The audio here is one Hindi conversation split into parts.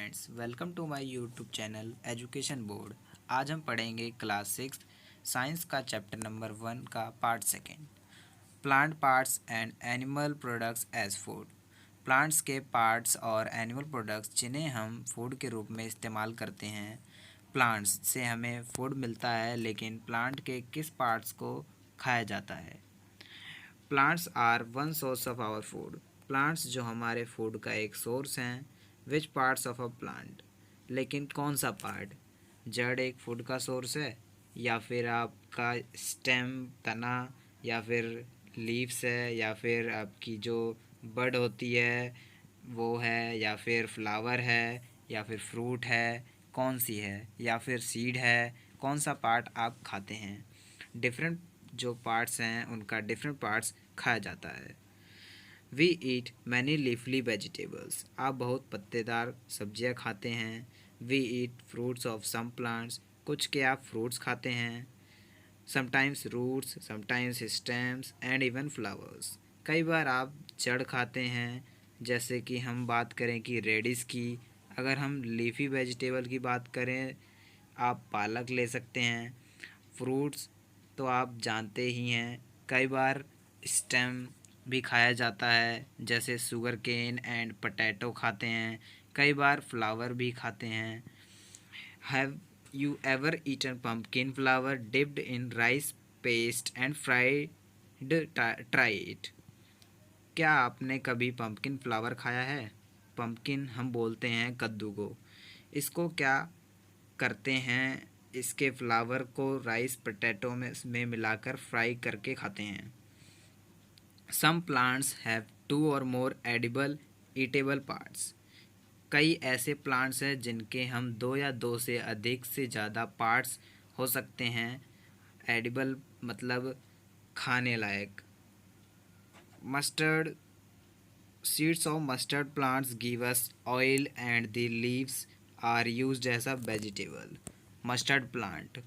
Friends, welcome to my YouTube channel education board. आज हम पढ़ेंगे क्लास 6 साइंस का चैप्टर नंबर 1 का part second, plant parts and animal products as food. Plants के पार्ट्स और एनिमल प्रोडक्ट्स जिन्हें हम फूड के रूप में इस्तेमाल करते हैं। प्लांट्स से हमें फूड मिलता है, लेकिन प्लांट के किस पार्ट्स को खाया जाता है? Plants are one source of our food. Plants जो हमारे फूड का एक सोर्स हैं। Which parts of a plant, लेकिन कौन सा पार्ट? जड़ एक फूड का सोर्स है, या फिर आपका स्टेम तना, या फिर लीव्स है, या फिर आपकी जो बड होती है वो है, या फिर फ्लावर है, या फिर फ्रूट है, कौन सी है, या फिर सीड है? कौन सा पार्ट आप खाते हैं? डिफरेंट जो पार्ट्स हैं उनका डिफरेंट पार्ट्स खाया जाता है। We eat many leafy vegetables. आप बहुत पत्तेदार सब्जियां खाते हैं। We eat fruits of some plants. कुछ के आप फ्रूट्स खाते हैं। Sometimes roots, sometimes stems and even flowers. कई बार आप जड़ खाते हैं, जैसे कि हम बात करें कि रेडिश की। अगर हम लीफी वेजिटेबल की बात करें, आप पालक ले सकते हैं। फ्रूट्स तो आप जानते ही हैं, कई बार स्टेम भी खाया जाता है, जैसे शुगर केन एंड पोटैटो खाते हैं। कई बार फ्लावर भी खाते हैं। Have you ever eaten pumpkin flower dipped in rice paste and fried? Try it. क्या आपने कभी पम्पकिन फ्लावर खाया है? पम्पकिन हम बोलते हैं कद्दू को। इसको क्या करते हैं, इसके फ्लावर को राइस पोटैटो में मिलाकर फ्राई करके खाते हैं। सम प्लांट्स हैव टू और मोर एडिबल ईटेबल पार्ट्स। कई ऐसे प्लांट्स हैं जिनके हम दो या दो से अधिक से ज़्यादा पार्ट्स हो सकते हैं। एडिबल मतलब खाने लायक। Mustard seeds of mustard plants give us oil and the leaves are used as a vegetable. Mustard plant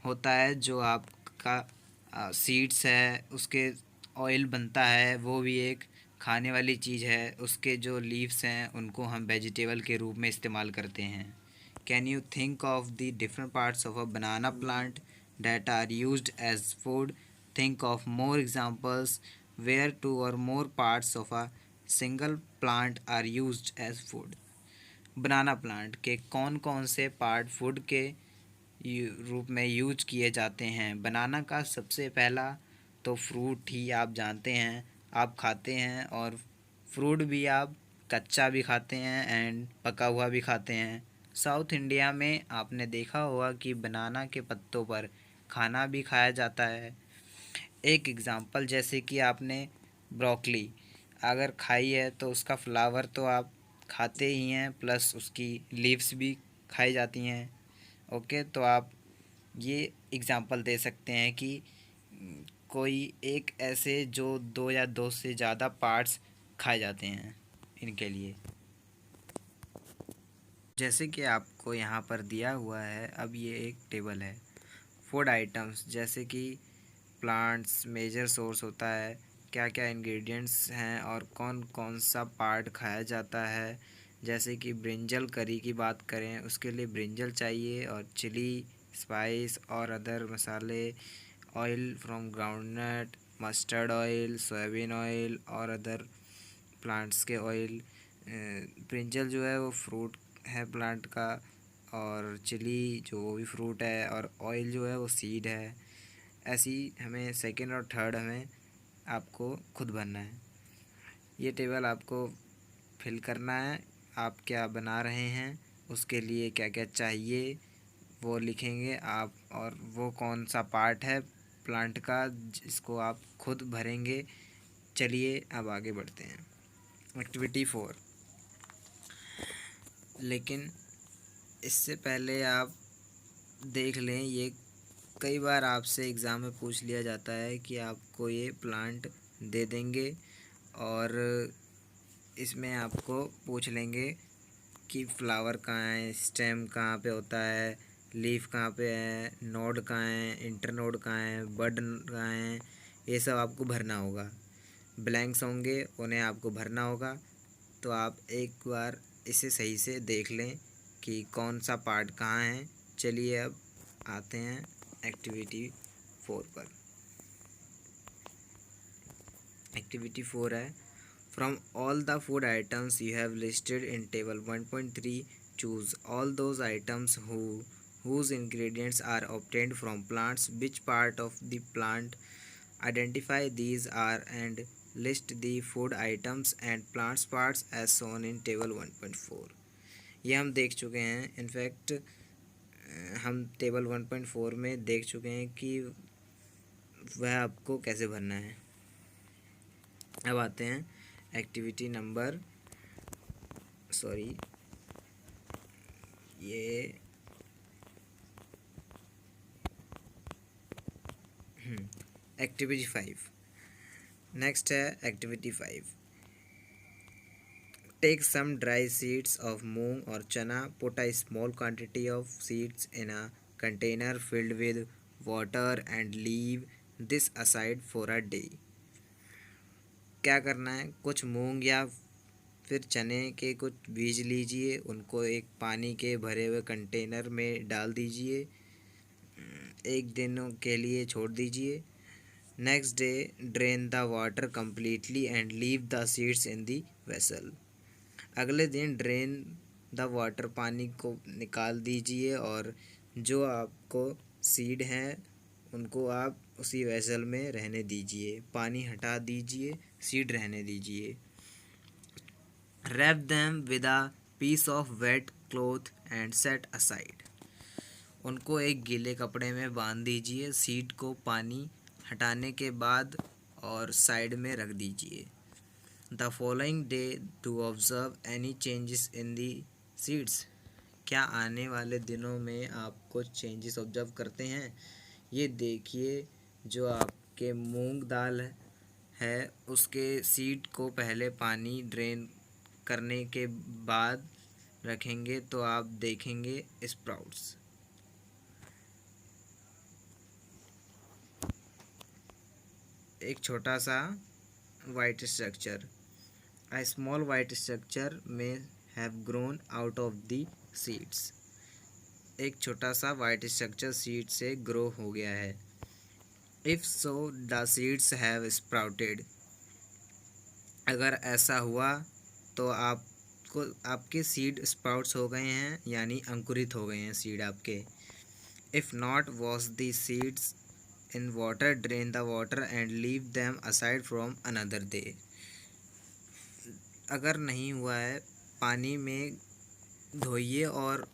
होता है जो आपका सीड्स है, उसके ऑयल बनता है, वो भी एक खाने वाली चीज़ है। उसके जो लीव्स हैं उनको हम वेजिटेबल के रूप में इस्तेमाल करते हैं। Can you think of the different parts of a banana plant that are used as food? Think of more examples where two और more parts of a single plant are used as food. Banana plant के कौन कौन से पार्ट फूड के रूप में यूज किए जाते हैं? बनाना का सबसे पहला तो फ्रूट ही आप जानते हैं, आप खाते हैं, और फ्रूट भी आप कच्चा भी खाते हैं एंड पका हुआ भी खाते हैं। साउथ इंडिया में आपने देखा होगा कि बनाना के पत्तों पर खाना भी खाया जाता है। एक एग्ज़ाम्पल, जैसे कि आपने ब्रोकली अगर खाई है तो उसका फ्लावर तो आप खाते ही हैं, प्लस उसकी लीव्स भी खाई जाती हैं। ओके, तो आप ये एग्ज़ाम्पल दे सकते हैं कि कोई एक ऐसे जो दो या दो से ज़्यादा पार्ट्स खाए जाते हैं इनके लिए। जैसे कि आपको यहाँ पर दिया हुआ है, अब ये एक टेबल है। फूड आइटम्स, जैसे कि प्लांट्स मेजर सोर्स होता है, क्या क्या इंग्रेडिएंट्स हैं और कौन कौन सा पार्ट खाया जाता है। जैसे कि ब्रिंजल करी की बात करें, उसके लिए ब्रिंजल चाहिए, और चिली, स्पाइस और अदर मसाले। Oil from groundnut, mustard oil, soybean oil और अदर प्लांट्स के ऑयल। ब्रिंजल जो है वो फ्रूट है प्लांट का, और चिली जो वो भी फ्रूट है, और ऑयल जो है वो सीड है। ऐसी हमें सेकंड और थर्ड हमें आपको खुद भरना है। ये टेबल आपको फिल करना है। आप क्या बना रहे हैं, उसके लिए क्या क्या चाहिए वो लिखेंगे आप, और वो कौन सा पार्ट है प्लांट का जिसको आप खुद भरेंगे। चलिए अब आगे बढ़ते हैं। एक्टिविटी 4। लेकिन इससे पहले आप देख लें, ये कई बार आपसे एग्ज़ाम में पूछ लिया जाता है कि आपको ये प्लांट दे देंगे, और इसमें आपको पूछ लेंगे कि फ्लावर कहाँ है, स्टेम कहाँ पे होता है, लीफ कहाँ पे है, नोड कहाँ है, इंटर नोड कहाँ है, बड कहाँ है। ये सब आपको भरना होगा। ब्लैंक्स होंगे, उन्हें आपको भरना होगा। तो आप एक बार इसे सही से देख लें कि कौन सा पार्ट कहाँ है। चलिए अब आते हैं एक्टिविटी 4 पर। एक्टिविटी 4 है, from all the food items you have listed in table 1.3 choose all those items whose ingredients are obtained from plants. Which part of the plant? Identify these are and list the food items and plants parts as shown in table 1.4। ये हम देख चुके हैं। इनफैक्ट हम टेबल 1.4 में देख चुके हैं कि वह आपको कैसे भरना है। अब आते हैं एक्टिविटी नंबर एक्टिविटी 5। नेक्स्ट है activity 5। Take some dry seeds of moong और chana, put a small quantity of seeds in a container filled with water and leave this aside for a day. क्या करना है, कुछ मूंग या फिर चने के कुछ बीज लीजिए, उनको एक पानी के भरे हुए कंटेनर में डाल दीजिए, एक दिन के लिए छोड़ दीजिए। Next day drain the water completely and leave the seeds in the vessel. अगले दिन ड्रेन द वाटर, पानी को निकाल दीजिए और जो आपको सीड हैं उनको आप उसी वेसल में रहने दीजिए, पानी हटा दीजिए, सीड रहने दीजिए। Wrap them with a piece of wet cloth and set aside. उनको एक गीले कपड़े में बांध दीजिए, सीड को पानी हटाने के बाद और साइड में रख दीजिए। The following day to observe any changes in the seeds. क्या आने वाले दिनों में आप कुछ चेंजेस ऑब्जर्व करते हैं? ये देखिए, जो आपके मूंग दाल है उसके सीड को पहले पानी ड्रेन करने के बाद रखेंगे तो आप देखेंगे स्प्राउट्स। एक छोटा सा white structure, a small white structure may have grown out of the seeds। एक छोटा सा वाइट स्ट्रक्चर सीड से ग्रो हो गया है। if so the seeds have sprouted। अगर ऐसा हुआ तो आपके सीड स्प्राउट्स हो गए हैं, यानी अंकुरित हो गए हैं सीड आपके। if not wash the seeds in water, drain the water and leave them aside from another day। अगर नहीं हुआ है, पानी में धोइए और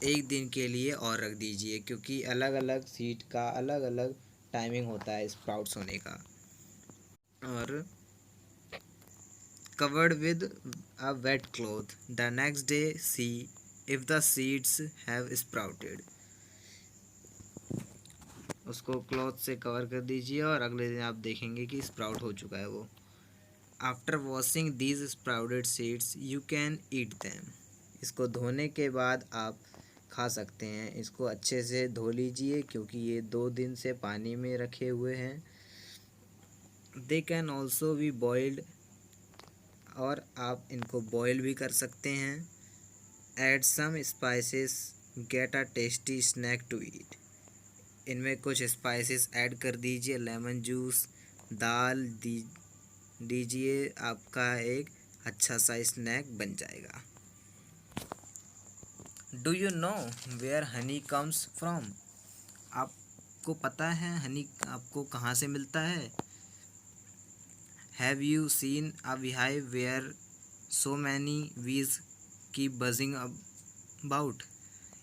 एक दिन के लिए और रख दीजिए, क्योंकि अलग अलग सीड का अलग अलग टाइमिंग होता है स्प्राउट्स होने का। और covered with a wet cloth the next day see if the seeds have sprouted. उसको क्लॉथ से कवर कर दीजिए और अगले दिन आप देखेंगे कि स्प्राउट हो चुका है वो। After washing these sprouted seeds you can eat them. इसको धोने के बाद आप खा सकते हैं। इसको अच्छे से धो लीजिए क्योंकि ये 2 दिन से पानी में रखे हुए हैं। They can also be boiled, और आप इनको बॉयल भी कर सकते हैं। Add some spices, get a tasty snack to eat. इनमें कुछ स्पाइसेस ऐड कर दीजिए, लेमन जूस, दाल दीजिए, आपका एक अच्छा सा स्नैक बन जाएगा। Do you know where honey comes from. आपको पता है हनी आपको कहाँ से मिलता है? Have you seen a beehive where so many bees keep buzzing about.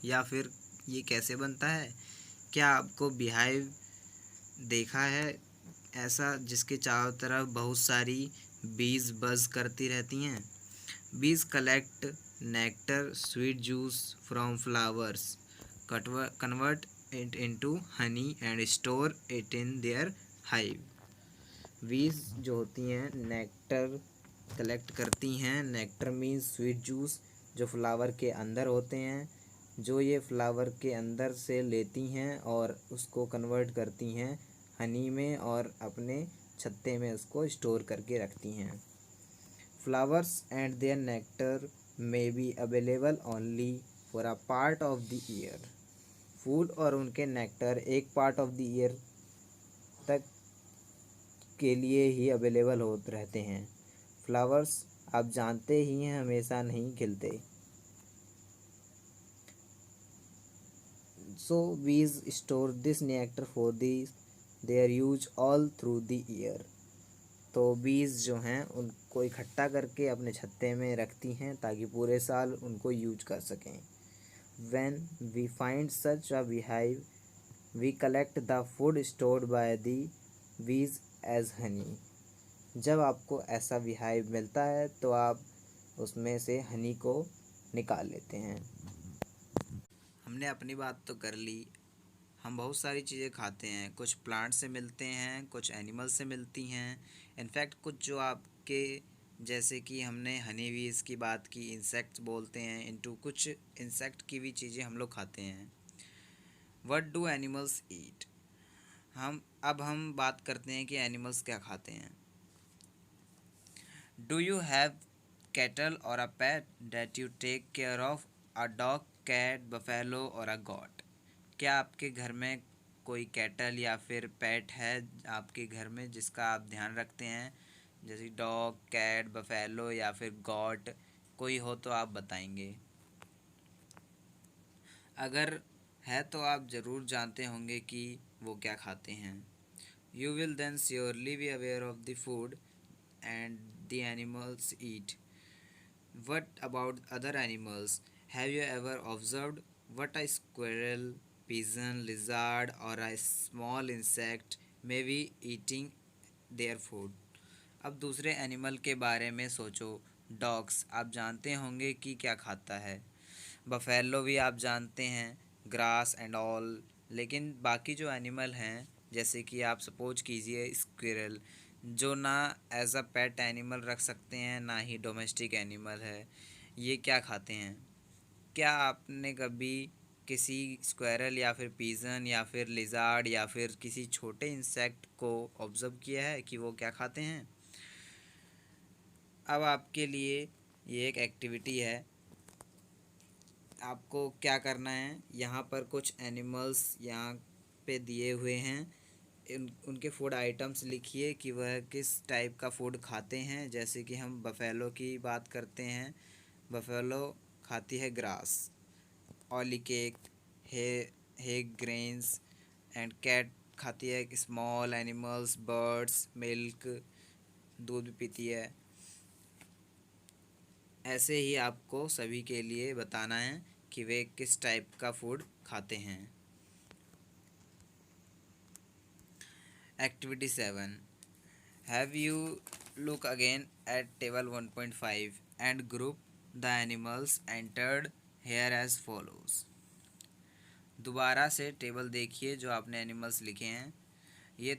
या फिर ये कैसे बनता है? क्या आपको beehive देखा है ऐसा जिसके चारों तरफ बहुत सारी बीज बज़ करती रहती हैं? बीज collect nectar sweet juice from flowers, convert it into honey and store it in their hive. बीज जो होती हैं नेक्टर कलेक्ट करती हैं। नेक्टर मीन्स स्वीट जूस, जो फ्लावर के अंदर होते हैं, जो ये फ्लावर के अंदर से लेती हैं और उसको कन्वर्ट करती हैं हनी में और अपने छत्ते में उसको स्टोर करके रखती हैं। Flowers and their nectar may be available only for a part of the year. फूल और उनके नेक्टर एक पार्ट ऑफ द ईयर तक के लिए ही अवेलेबल होते रहते हैं। फ्लावर्स आप जानते ही हैं हमेशा नहीं खिलते। सो बीज store this nectar for their use all through the year. तो बीज जो हैं उनको इकट्ठा करके अपने छत्ते में रखती हैं ताकि पूरे साल उनको यूज कर सकें। When we find such a beehive, we collect the food stored by the bees as honey. जब आपको ऐसा beehive मिलता है तो आप उसमें से हनी को निकाल लेते हैं। हमने अपनी बात तो कर ली। हम बहुत सारी चीज़ें खाते हैं, कुछ प्लांट से मिलते हैं, कुछ एनिमल से मिलती हैं। इनफैक्ट कुछ जो आपके जैसे कि हमने हनी बीज की बात की, इंसेक्ट्स बोलते हैं इनटू, कुछ इंसेक्ट की भी चीज़ें हम लोग खाते हैं। What do animals eat? हम बात करते हैं कि एनिमल्स क्या खाते हैं। डू यू हैव कैटल और a pet that you take care of? A dog, cat, buffalo और अ गॉट। क्या आपके घर में कोई कैटल या फिर पेट है आपके घर में जिसका आप ध्यान रखते हैं, जैसे डॉग, कैट, बफेलो या फिर गॉट? कोई हो तो आप बताएंगे। अगर है तो आप ज़रूर जानते होंगे कि वो क्या खाते हैं। You will then surely be aware of the food and the animals eat. What about other animals? Have you ever observed what a squirrel, pigeon, lizard, or a small insect may be eating their food? अब दूसरे एनिमल के बारे में सोचो। डॉग्स आप जानते होंगे कि क्या खाता है। बफेलो भी आप जानते हैं, ग्रास एंड ऑल। लेकिन बाकी जो एनिमल हैं, जैसे कि आप सपोज कीजिए स्क्विरल, जो ना एज अ पेट एनिमल रख सकते हैं ना ही डोमेस्टिक एनिमल है, ये क्या खाते हैं? क्या आपने कभी किसी स्क्वेरल या फिर पीजन या फिर लिजार्ड या फिर किसी छोटे इंसेक्ट को ऑब्ज़र्व किया है कि वो क्या खाते हैं? अब आपके लिए ये एक एक्टिविटी है। आपको क्या करना है, यहाँ पर कुछ एनिमल्स यहाँ पे दिए हुए हैं। उनके फूड आइटम्स लिखिए कि वह किस टाइप का फूड खाते हैं। जैसे कि हम बफेलो की बात करते हैं, बफेलो खाती है grass, oily cake, hay hay grains. And cat खाती है स्मॉल एनिमल्स, बर्ड्स, मिल्क, दूध भी पीती है। ऐसे ही आपको सभी के लिए बताना है कि वे किस टाइप का फूड खाते हैं। Activity 7, have you look again at table 1.5 and group the animals entered here as follows. दोबारा से टेबल देखिए जो आपने एनिमल्स लिखे हैं। ये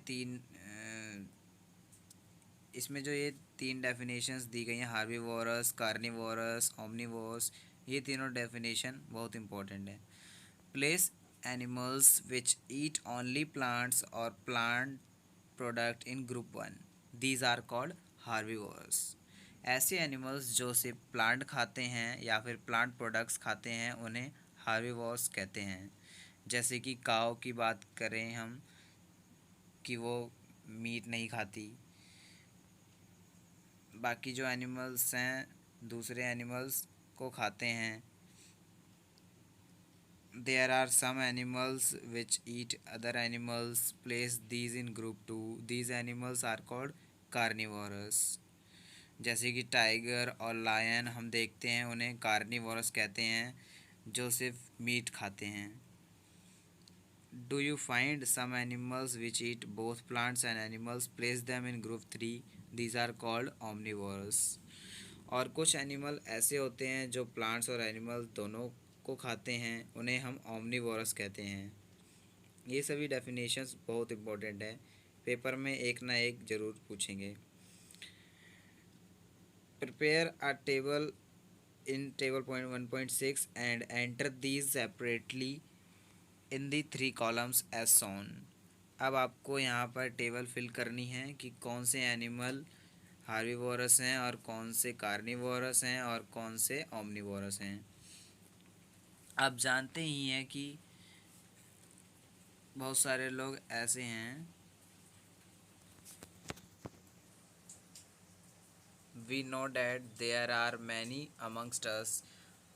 इसमें जो ये तीन डेफिनेशंस दी गई हैं, हार्बीवोरस, कार्निवोरस, ओमनिवोरस, ये तीनों डेफिनेशन बहुत इंपॉर्टेंट है। Place animals which eat only plants और plant product in group 1, these are called herbivorous. ऐसे एनिमल्स जो सिर्फ प्लांट खाते हैं या फिर प्लांट प्रोडक्ट्स खाते हैं उन्हें हार्बीवोरस कहते हैं। जैसे कि काऊ की बात करें हम, कि वो मीट नहीं खाती। बाकी जो एनिमल्स हैं दूसरे एनिमल्स को खाते हैं। There are some animals which eat other animals. Place these in group 2. These animals are called carnivorous. जैसे कि टाइगर और लायन हम देखते हैं, उन्हें कार्निवोरस कहते हैं, जो सिर्फ मीट खाते हैं। Do you find some animals which eat both plants and animals? Place them in group 3. These are called omnivorous. और कुछ एनिमल ऐसे होते हैं जो प्लांट्स और एनिमल्स दोनों को खाते हैं, उन्हें हम ओमनिवोरस कहते हैं। ये सभी डेफिनेशंस बहुत इंपॉर्टेंट है, पेपर में एक ना एक ज़रूर पूछेंगे। Prepare a table in table point 1.6 and enter these separately in the 3 columns as shown. अब आपको यहाँ पर टेबल फिल करनी है कि कौन से एनिमल हार्बीवोरस हैं और कौन से कार्निवोरस हैं और कौन से ओमनिवोरस हैं। आप जानते ही हैं कि बहुत सारे लोग ऐसे हैं, we know that there are many amongst us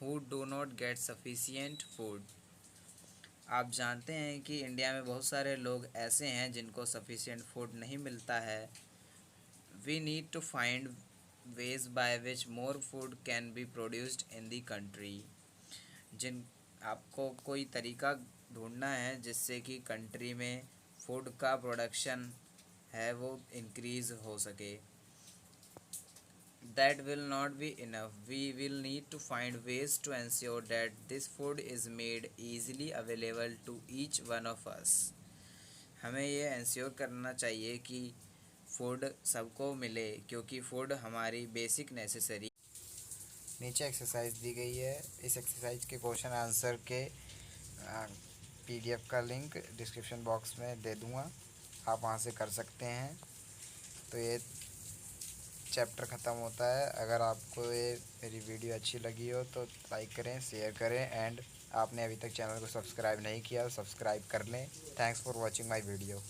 who do not get sufficient food। आप जानते हैं कि इंडिया में बहुत सारे लोग ऐसे हैं जिनको सफिशिएंट फूड नहीं मिलता है। We need to find ways by which more food can be produced in the country। जिन आपको कोई तरीका ढूंढना है जिससे कि कंट्री में फूड का प्रोडक्शन है वो इंक्रीज़ हो सके। That will not be enough, we will need to find ways to ensure that this food is made easily available to each one of us। हमें ये इंश्योर करना चाहिए कि फूड सबको मिले क्योंकि फूड हमारी बेसिक नेसेसरी। नीचे एक्सरसाइज दी गई है, इस एक्सरसाइज के क्वेश्चन आंसर के पीडीएफ का लिंक डिस्क्रिप्शन बॉक्स में दे दूँगा, आप वहाँ से कर सकते हैं। तो ये चैप्टर ख़त्म होता है। अगर आपको ये मेरी वीडियो अच्छी लगी हो तो लाइक करें, शेयर करें एंड आपने अभी तक चैनल को सब्सक्राइब नहीं किया तो सब्सक्राइब कर लें। Thanks for watching my video.